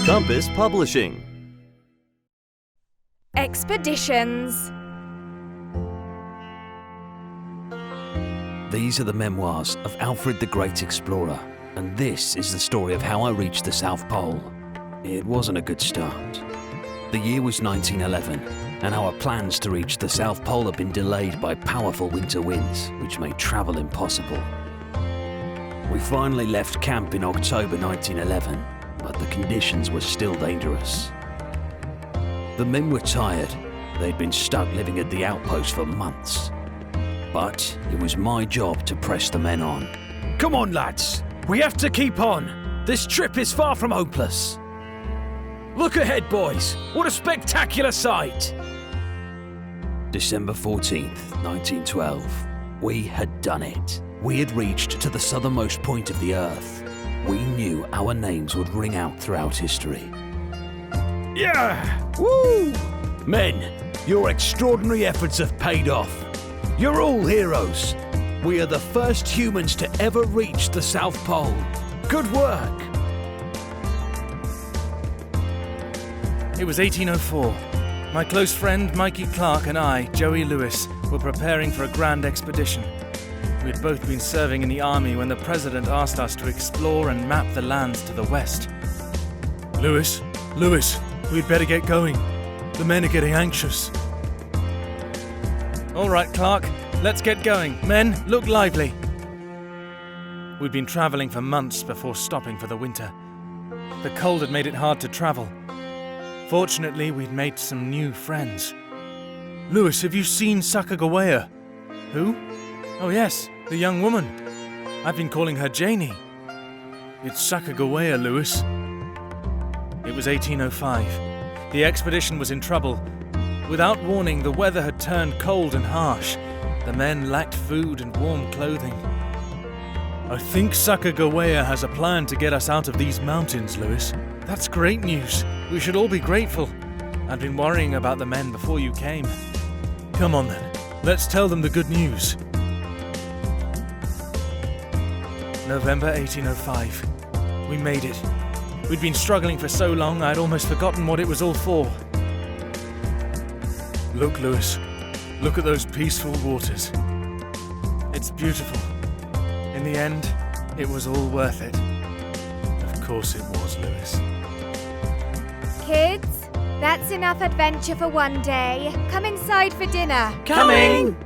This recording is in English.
Compass Publishing. Expeditions. These are the memoirs of Alfred the Great Explorer, and this is the story of how I reached the South Pole. It wasn't a good start. The year was 1911, and our plans to reach the South Pole had been delayed by powerful winter winds, which made travel impossible. We finally left camp in October 1911, but the conditions were still dangerous. The men were tired. They'd been stuck living at the outpost for months. But it was my job to press the men on. Come on, lads. We have to keep on. This trip is far from hopeless. Look ahead, boys. What a spectacular sight. December 14th, 1912. We had done it. We had reached to the southernmost point of the Earth. We knew our names would ring out throughout history. Yeah! Woo! Men, your extraordinary efforts have paid off. You're all heroes. We are the first humans to ever reach the South Pole. Good work. It was 1804. My close friend Mikey Clark and I, Joey Lewis, were preparing for a grand expedition. We had both been serving in the army when the president asked us to explore and map the lands to the west. Lewis, we'd better get going. The men are getting anxious. All right, Clark, let's get going. Men, look lively. We'd been traveling for months before stopping for the winter. The cold had made it hard to travel. Fortunately, we'd made some new friends. Lewis, have you seen Sacagawea? Who? Oh yes, the young woman. I've been calling her Janie. It's Sacagawea, Lewis. It was 1805. The expedition was in trouble. Without warning, the weather had turned cold and harsh. The men lacked food and warm clothing. I think Sacagawea has a plan to get us out of these mountains, Lewis. That's great news. We should all be grateful. I'd been worrying about the men before you came. Come on then, let's tell them the good news. November 1805. We made it. We'd been struggling for so long, I'd almost forgotten what it was all for. Look, Lewis. Look at those peaceful waters. It's beautiful. In the end, it was all worth it. Of course it was, Lewis. Kids, that's enough adventure for one day. Come inside for dinner. Coming!